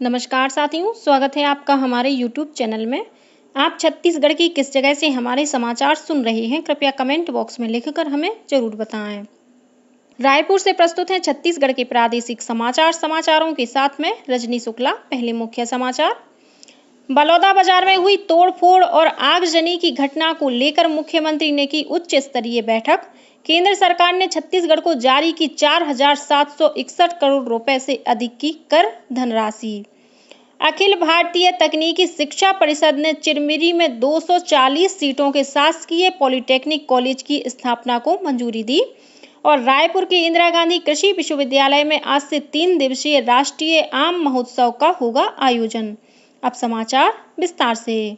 नमस्कार साथियों, स्वागत है आपका हमारे YouTube चैनल में। आप छत्तीसगढ़ की किस जगह से हमारे समाचार सुन रहे हैं, कृपया कमेंट बॉक्स में लिखकर हमें जरूर बताएं। रायपुर से प्रस्तुत हैं छत्तीसगढ़ के प्रादेशिक समाचारों के साथ में रजनी शुक्ला। पहले मुख्य समाचार। बलौदाबाजार में हुई तोड़फोड़ और आगजनी की घटना को लेकर मुख्यमंत्री ने की उच्च स्तरीय बैठक। केंद्र सरकार ने छत्तीसगढ़ को जारी की 4,761 करोड़ रुपए से अधिक की कर धनराशि। अखिल भारतीय तकनीकी शिक्षा परिषद ने चिरमिरी में 240 सीटों के शासकीय पॉलिटेक्निक कॉलेज की स्थापना को मंजूरी दी और रायपुर के इंदिरा गांधी कृषि विश्वविद्यालय में आज से 3 दिवसीय राष्ट्रीय आम महोत्सव का होगा आयोजन। अब समाचार विस्तार से।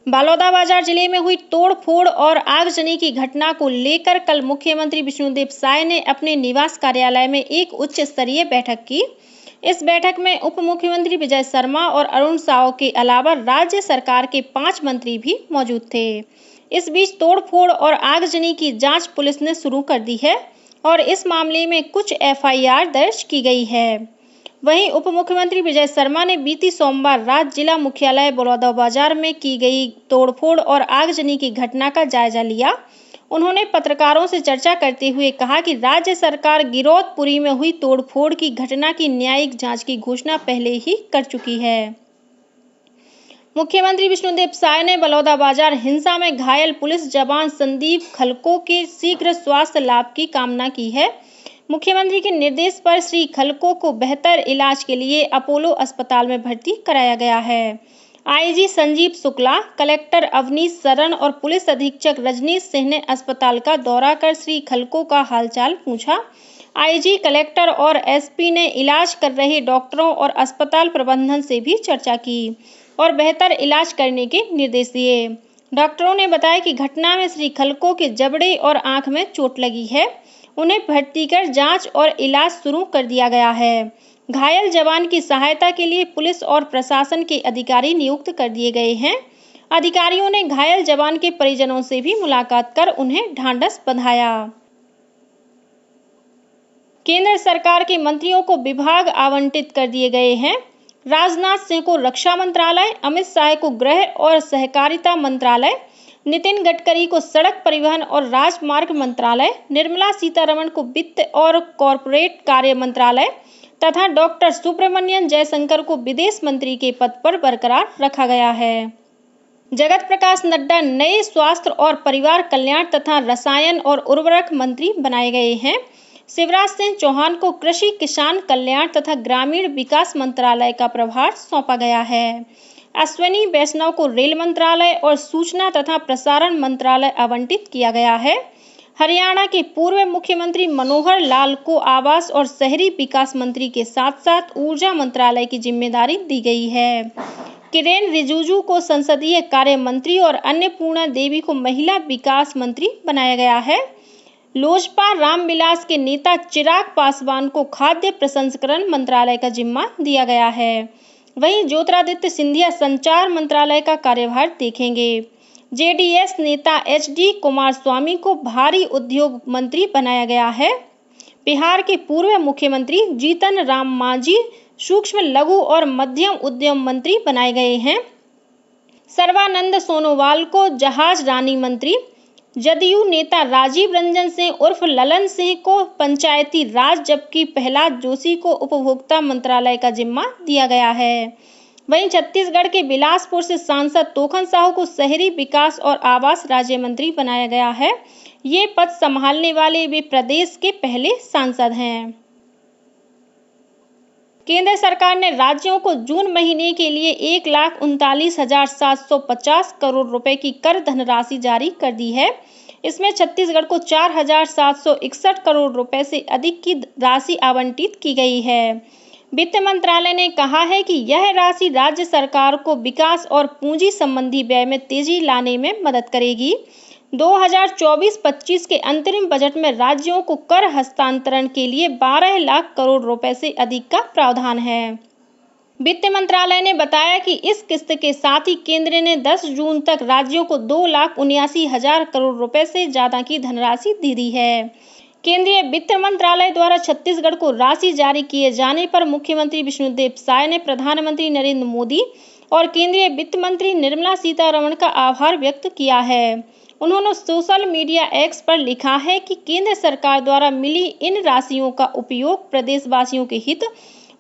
बलौदाबाजार जिले में हुई तोड़फोड़ और आगजनी की घटना को लेकर कल मुख्यमंत्री विष्णुदेव साय ने अपने निवास कार्यालय में एक उच्च स्तरीय बैठक की। इस बैठक में उप मुख्यमंत्री विजय शर्मा और अरुण साव के अलावा राज्य सरकार के 5 मंत्री भी मौजूद थे। इस बीच तोड़फोड़ और आगजनी की जांच पुलिस ने शुरू कर दी है और इस मामले में कुछ एफआईआर दर्ज की गई है। वहीं उप मुख्यमंत्री विजय शर्मा ने बीती सोमवार रात जिला मुख्यालय बलौदाबाजार में की गई तोड़फोड़ और आगजनी की घटना का जायजा लिया। उन्होंने पत्रकारों से चर्चा करते हुए कहा कि राज्य सरकार गिरौदपुरी में हुई तोड़फोड़ की घटना की न्यायिक जांच की घोषणा पहले ही कर चुकी है। मुख्यमंत्री विष्णुदेव साय ने बलौदाबाजार हिंसा में घायल पुलिस जवान संदीप खलको के शीघ्र स्वास्थ्य लाभ की कामना की है। मुख्यमंत्री के निर्देश पर श्री खलको को बेहतर इलाज के लिए अपोलो अस्पताल में भर्ती कराया गया है। आईजी संजीव शुक्ला, कलेक्टर अवनीश शरण और पुलिस अधीक्षक रजनीश सिंह ने अस्पताल का दौरा कर श्री खलको का हालचाल पूछा। आईजी, कलेक्टर और एसपी ने इलाज कर रहे डॉक्टरों और अस्पताल प्रबंधन से भी चर्चा की और बेहतर इलाज करने के निर्देश दिए। डॉक्टरों ने बताया कि घटना में श्री खलको के जबड़े और आंख में चोट लगी है। उन्हें भर्ती कर जांच और इलाज शुरू कर दिया गया है। घायल जवान की सहायता के लिए पुलिस और प्रशासन के अधिकारी नियुक्त कर दिए गए हैं। अधिकारियों ने घायल जवान के परिजनों से भी मुलाकात कर उन्हें ढांढस बंधाया। केंद्र सरकार के मंत्रियों को विभाग आवंटित कर दिए गए हैं। राजनाथ सिंह को रक्षा मंत्रालय, अमित शाह को गृह और सहकारिता मंत्रालय, नितिन गडकरी को सड़क परिवहन और राजमार्ग मंत्रालय, निर्मला सीतारमण को वित्त और कॉरपोरेट कार्य मंत्रालय तथा डॉक्टर सुब्रमण्यम जयशंकर को विदेश मंत्री के पद पर बरकरार रखा गया है। जगत प्रकाश नड्डा नए स्वास्थ्य और परिवार कल्याण तथा रसायन और उर्वरक मंत्री बनाए गए हैं। शिवराज सिंह चौहान को कृषि किसान कल्याण तथा ग्रामीण विकास मंत्रालय का प्रभार सौंपा गया है। अश्विनी वैष्णव को रेल मंत्रालय और सूचना तथा प्रसारण मंत्रालय आवंटित किया गया है। हरियाणा के पूर्व मुख्यमंत्री मनोहर लाल को आवास और शहरी विकास मंत्री के साथ साथ ऊर्जा मंत्रालय की जिम्मेदारी दी गई है। किरेन रिजिजू को संसदीय कार्य मंत्री और अन्नपूर्णा देवी को महिला विकास मंत्री बनाया गया है। लोजपा रामविलास के नेता चिराग पासवान को खाद्य प्रसंस्करण मंत्रालय का जिम्मा दिया गया है। वहीं ज्योतिरादित्य सिंधिया संचार मंत्रालय का कार्यभार देखेंगे। जेडीएस नेता एचडी कुमारस्वामी को भारी उद्योग मंत्री बनाया गया है। बिहार के पूर्व मुख्यमंत्री जीतन राम मांझी सूक्ष्म लघु और मध्यम उद्यम मंत्री बनाए गए हैं। सर्बानंद सोनोवाल को जहाज रानी मंत्री, जदयू नेता राजीव रंजन सिंह उर्फ ललन सिंह को पंचायती राज जबकि प्रहलाद जोशी को उपभोक्ता मंत्रालय का जिम्मा दिया गया है। वहीं छत्तीसगढ़ के बिलासपुर से सांसद तोखन साहू को शहरी विकास और आवास राज्य मंत्री बनाया गया है। ये पद संभालने वाले वे प्रदेश के पहले सांसद हैं। केंद्र सरकार ने राज्यों को जून महीने के लिए 1,39,750 करोड़ रुपए की कर धनराशि जारी कर दी है। इसमें छत्तीसगढ़ को 4,761 करोड़ रुपए से अधिक की राशि आवंटित की गई है। वित्त मंत्रालय ने कहा है कि यह राशि राज्य सरकार को विकास और पूंजी संबंधी व्यय में तेजी लाने में मदद करेगी। 2024-25 के अंतरिम बजट में राज्यों को कर हस्तांतरण के लिए 12 लाख करोड़ रुपए से अधिक का प्रावधान है। वित्त मंत्रालय ने बताया कि इस किस्त के साथ ही केंद्र ने 10 जून तक राज्यों को 2,79,000 करोड़ रुपए से ज्यादा की धनराशि दे दी है। केंद्रीय वित्त मंत्रालय द्वारा छत्तीसगढ़ को राशि जारी किए जाने पर मुख्यमंत्री विष्णुदेव साय ने प्रधानमंत्री नरेंद्र मोदी और केंद्रीय वित्त मंत्री निर्मला सीतारमण का आभार व्यक्त किया है। उन्होंने सोशल मीडिया एक्स पर लिखा है कि केंद्र सरकार द्वारा मिली इन राशियों का उपयोग प्रदेशवासियों के हित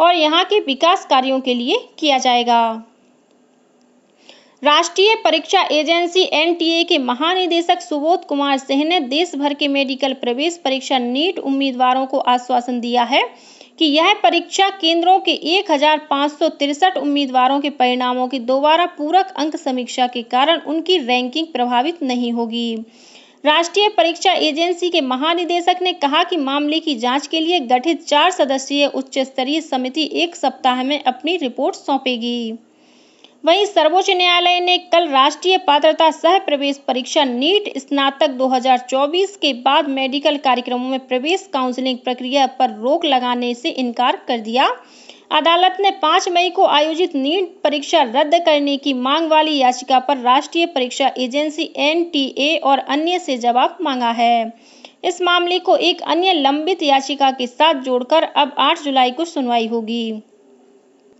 और यहाँ के विकास कार्यों के लिए किया जाएगा। राष्ट्रीय परीक्षा एजेंसी एनटीए के महानिदेशक सुबोध कुमार सिंह ने देश भर के मेडिकल प्रवेश परीक्षा नीट उम्मीदवारों को आश्वासन दिया है कि यह परीक्षा केंद्रों के 1563 उम्मीदवारों के परिणामों की दोबारा पूरक अंक समीक्षा के कारण उनकी रैंकिंग प्रभावित नहीं होगी। राष्ट्रीय परीक्षा एजेंसी के महानिदेशक ने कहा कि मामले की जांच के लिए गठित 4 सदस्यीय उच्च स्तरीय समिति 1 सप्ताह में अपनी रिपोर्ट सौंपेगी। वहीं सर्वोच्च न्यायालय ने कल राष्ट्रीय पात्रता सह प्रवेश परीक्षा नीट स्नातक 2024 के बाद मेडिकल कार्यक्रमों में प्रवेश काउंसलिंग प्रक्रिया पर रोक लगाने से इनकार कर दिया। अदालत ने 5 मई को आयोजित नीट परीक्षा रद्द करने की मांग वाली याचिका पर राष्ट्रीय परीक्षा एजेंसी एनटीए और अन्य से जवाब मांगा है। इस मामले को एक अन्य लंबित याचिका के साथ जोड़कर अब 8 जुलाई को सुनवाई होगी।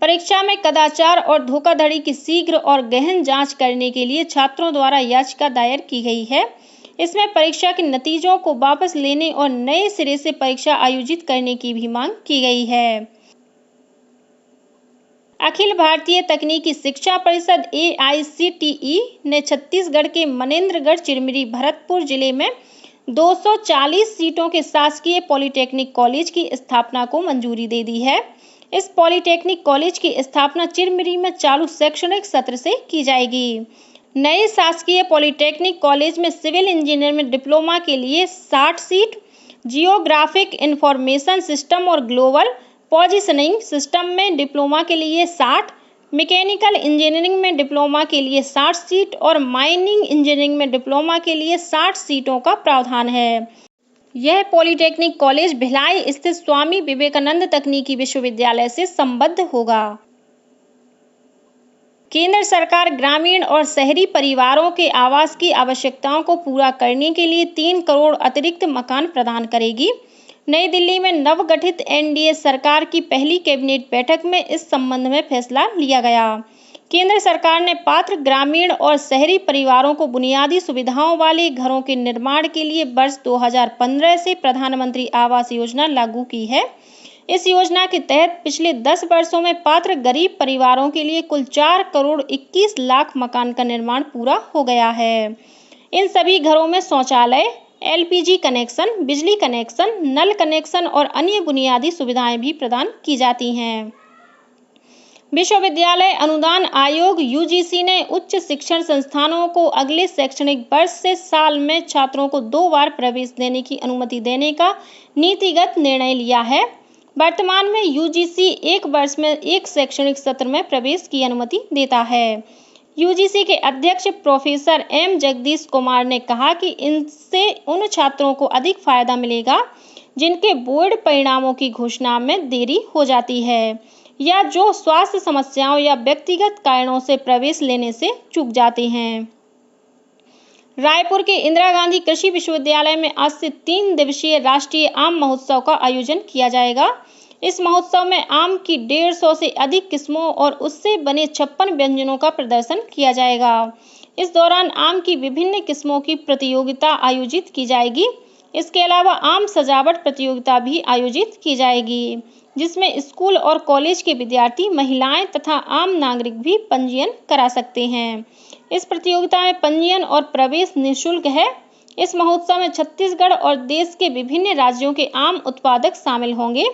परीक्षा में कदाचार और धोखाधड़ी की शीघ्र और गहन जांच करने के लिए छात्रों द्वारा याचिका दायर की गई है। इसमें परीक्षा के नतीजों को वापस लेने और नए सिरे से परीक्षा आयोजित करने की भी मांग की गई है। अखिल भारतीय तकनीकी शिक्षा परिषद AICTE ने छत्तीसगढ़ के मनेन्द्रगढ़ चिरमिरी भरतपुर जिले में 240 सीटों के शासकीय पॉलिटेक्निक कॉलेज की स्थापना को मंजूरी दे दी है। इस पॉलिटेक्निक कॉलेज की स्थापना चिरमिरी में चालू शैक्षणिक सत्र से की जाएगी। नए शासकीय पॉलिटेक्निक कॉलेज में सिविल इंजीनियर में डिप्लोमा के लिए 60 सीट, जियोग्राफिक इंफॉर्मेशन सिस्टम और ग्लोबल पोजीशनिंग सिस्टम में डिप्लोमा के लिए 60, मैकेनिकल इंजीनियरिंग में डिप्लोमा के लिए 60 सीट और माइनिंग इंजीनियरिंग में डिप्लोमा के लिए 60 सीटों का प्रावधान है। यह पॉलिटेक्निक कॉलेज भिलाई स्थित स्वामी विवेकानंद तकनीकी विश्वविद्यालय से संबद्ध होगा। केंद्र सरकार ग्रामीण और शहरी परिवारों के आवास की आवश्यकताओं को पूरा करने के लिए 3 करोड़ अतिरिक्त मकान प्रदान करेगी। नई दिल्ली में नवगठित एनडीए सरकार की पहली कैबिनेट बैठक में इस संबंध में फैसला लिया गया। केंद्र सरकार ने पात्र ग्रामीण और शहरी परिवारों को बुनियादी सुविधाओं वाले घरों के निर्माण के लिए वर्ष 2015 से प्रधानमंत्री आवास योजना लागू की है। इस योजना के तहत पिछले 10 वर्षों में पात्र गरीब परिवारों के लिए कुल 4 करोड़ 21 लाख मकान का निर्माण पूरा हो गया है। इन सभी घरों में शौचालय, LPG कनेक्शन, बिजली कनेक्शन, नल कनेक्शन और अन्य बुनियादी सुविधाएं भी प्रदान की जाती हैं। विश्वविद्यालय अनुदान आयोग UGC ने उच्च शिक्षण संस्थानों को अगले शैक्षणिक वर्ष से साल में छात्रों को 2 बार प्रवेश देने की अनुमति देने का नीतिगत निर्णय लिया है। वर्तमान में UGC 1 वर्ष में 1 शैक्षणिक सत्र में प्रवेश की अनुमति देता है। UGC के अध्यक्ष प्रोफेसर M जगदीश कुमार ने कहा कि इनसे उन छात्रों को अधिक फायदा मिलेगा जिनके बोर्ड परिणामों की घोषणा में देरी हो जाती है या जो स्वास्थ्य समस्याओं या व्यक्तिगत कारणों से प्रवेश लेने से चूक जाते हैं। रायपुर के इंदिरा गांधी कृषि विश्वविद्यालय में आज से 3 दिवसीय राष्ट्रीय आम महोत्सव का आयोजन किया जाएगा। इस महोत्सव में आम की 150 से अधिक किस्मों और उससे बने 56 व्यंजनों का प्रदर्शन किया जाएगा। इस दौरान आम की विभिन्न किस्मों की प्रतियोगिता आयोजित की जाएगी। इसके अलावा आम सजावट प्रतियोगिता भी आयोजित की जाएगी, जिसमें स्कूल और कॉलेज के विद्यार्थी, महिलाएं तथा आम नागरिक भी पंजीयन करा सकते हैं। इस प्रतियोगिता में पंजीयन और प्रवेश निःशुल्क है। इस महोत्सव में छत्तीसगढ़ और देश के विभिन्न राज्यों के आम उत्पादक शामिल होंगे।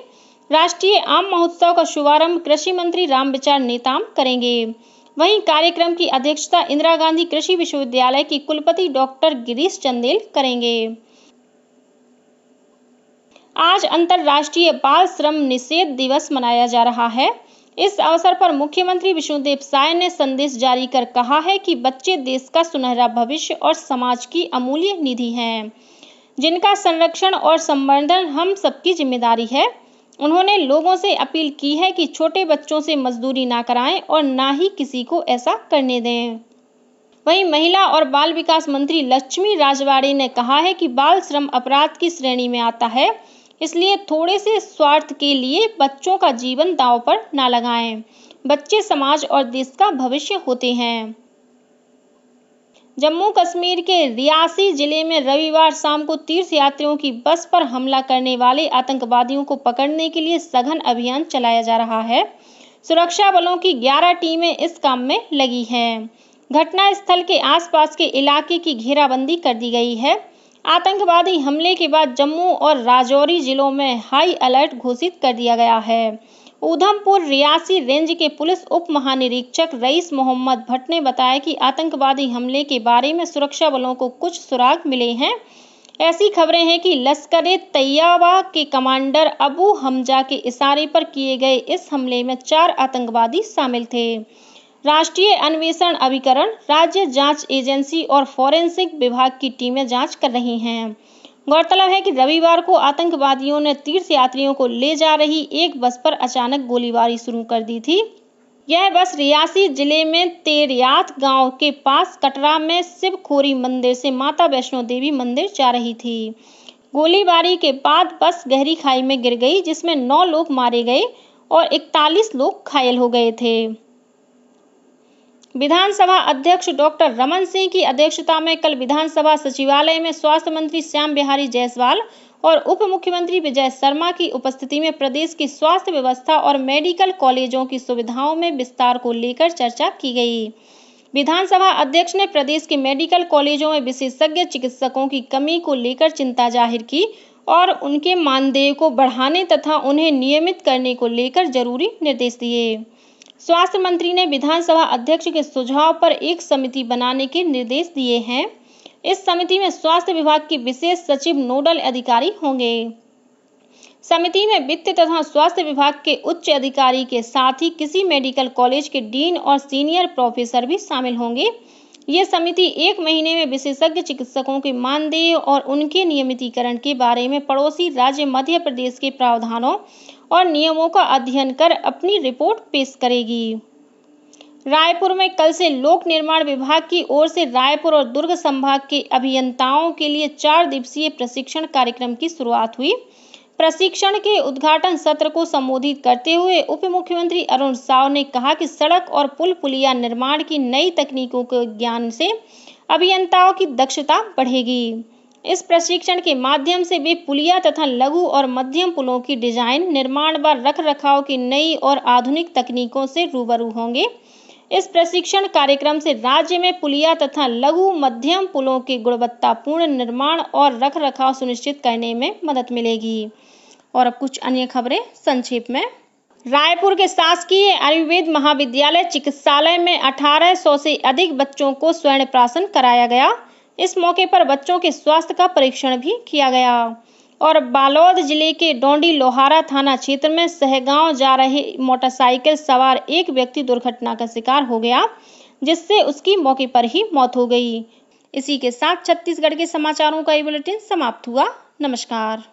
राष्ट्रीय आम महोत्सव का शुभारंभ कृषि मंत्री रामविचार नेताम करेंगे। वहीं कार्यक्रम की अध्यक्षता इंदिरा गांधी कृषि विश्वविद्यालय की कुलपति डॉक्टर गिरीश चंदेल करेंगे। आज अंतर्राष्ट्रीय बाल श्रम निषेध दिवस मनाया जा रहा है। इस अवसर पर मुख्यमंत्री विष्णुदेव साय ने संदेश जारी कर कहा है कि बच्चे देश का सुनहरा भविष्य और समाज की अमूल्य निधि हैं, जिनका संरक्षण और संवर्धन हम सबकी जिम्मेदारी है। उन्होंने लोगों से अपील की है कि छोटे बच्चों से मजदूरी ना कराएं और ना ही किसी को ऐसा करने दें। वहीं महिला और बाल विकास मंत्री लक्ष्मी राजवाड़े ने कहा है कि बाल श्रम अपराध की श्रेणी में आता है, इसलिए थोड़े से स्वार्थ के लिए बच्चों का जीवन दांव पर न लगाएं। बच्चे समाज और देश का भविष्य होते हैं। जम्मू कश्मीर के रियासी जिले में रविवार शाम को तीर्थयात्रियों की बस पर हमला करने वाले आतंकवादियों को पकड़ने के लिए सघन अभियान चलाया जा रहा है। सुरक्षा बलों की 11 टीमें इस काम में लगी हैं। घटना स्थल के आसपास के इलाके की घेराबंदी कर दी गई है। आतंकवादी हमले के बाद जम्मू और राजौरी जिलों में हाई अलर्ट घोषित कर दिया गया है। उधमपुर रियासी रेंज के पुलिस उप महानिरीक्षक रईस मोहम्मद भट्ट ने बताया कि आतंकवादी हमले के बारे में सुरक्षा बलों को कुछ सुराग मिले हैं। ऐसी खबरें हैं कि लश्कर-ए-तैयबा के कमांडर अबू हमजा के इशारे पर किए गए इस हमले में 4 आतंकवादी शामिल थे। राष्ट्रीय अन्वेषण अभिकरण, राज्य जांच एजेंसी और फॉरेंसिक विभाग की टीमें जांच कर रही हैं। गौरतलब है कि रविवार को आतंकवादियों ने तीर्थयात्रियों को ले जा रही एक बस पर अचानक गोलीबारी शुरू कर दी थी। यह बस रियासी जिले में तेरियात गांव के पास कटरा में शिवखोरी मंदिर से माता वैष्णो देवी मंदिर जा रही थी। गोलीबारी के बाद बस गहरी खाई में गिर गई, जिसमें 9 लोग मारे गए और 41 लोग घायल हो गए थे। विधानसभा अध्यक्ष डॉक्टर रमन सिंह की अध्यक्षता में कल विधानसभा सचिवालय में स्वास्थ्य मंत्री श्याम बिहारी जायसवाल और उप मुख्यमंत्री विजय शर्मा की उपस्थिति में प्रदेश की स्वास्थ्य व्यवस्था और मेडिकल कॉलेजों की सुविधाओं में विस्तार को लेकर चर्चा की गई। विधानसभा अध्यक्ष ने प्रदेश के मेडिकल कॉलेजों में विशेषज्ञ चिकित्सकों की कमी को लेकर चिंता जाहिर की और उनके मानदेय को बढ़ाने तथा उन्हें नियमित करने को लेकर जरूरी निर्देश दिए। स्वास्थ्य मंत्री ने विधानसभा अध्यक्ष के सुझाव पर एक समिति बनाने के निर्देश दिए हैं। इस समिति में स्वास्थ्य विभाग के विशेष सचिव नोडल अधिकारी होंगे। समिति में वित्त तथा स्वास्थ्य विभाग के उच्च अधिकारी के साथ ही किसी मेडिकल कॉलेज के डीन और सीनियर प्रोफेसर भी शामिल होंगे। ये समिति 1 महीने में विशेषज्ञ चिकित्सकों के मानदेय और उनके नियमितीकरण के बारे में पड़ोसी राज्य मध्य प्रदेश के प्रावधानों और नियमों का अध्ययन कर अपनी रिपोर्ट पेश करेगी। रायपुर में कल से लोक निर्माण विभाग की ओर से रायपुर और दुर्ग संभाग के अभियंताओं के लिए 4 दिवसीय प्रशिक्षण कार्यक्रम की शुरुआत हुई। प्रशिक्षण के उद्घाटन सत्र को संबोधित करते हुए उप मुख्यमंत्री अरुण साव ने कहा कि सड़क और पुल पुलिया निर्माण की नई तकनीकों के ज्ञान से अभियंताओं की दक्षता बढ़ेगी। इस प्रशिक्षण के माध्यम से वे पुलिया तथा लघु और मध्यम पुलों की डिजाइन, निर्माण व रखरखाव की नई और आधुनिक तकनीकों से रूबरू होंगे। इस प्रशिक्षण कार्यक्रम से राज्य में पुलिया तथा लघु मध्यम पुलों के गुणवत्तापूर्ण निर्माण और रखरखाव सुनिश्चित करने में मदद मिलेगी। और अब कुछ अन्य खबरें संक्षेप में। रायपुर के शासकीय आयुर्वेद महाविद्यालय चिकित्सालय में 1800 से अधिक बच्चों को स्वर्ण प्राशन कराया गया। इस मौके पर बच्चों के स्वास्थ्य का परीक्षण भी किया गया। और बालोद जिले के डोंडी लोहारा थाना क्षेत्र में सहगांव जा रहे मोटरसाइकिल सवार एक व्यक्ति दुर्घटना का शिकार हो गया, जिससे उसकी मौके पर ही मौत हो गई। इसी के साथ छत्तीसगढ़ के समाचारों का ये बुलेटिन समाप्त हुआ। नमस्कार।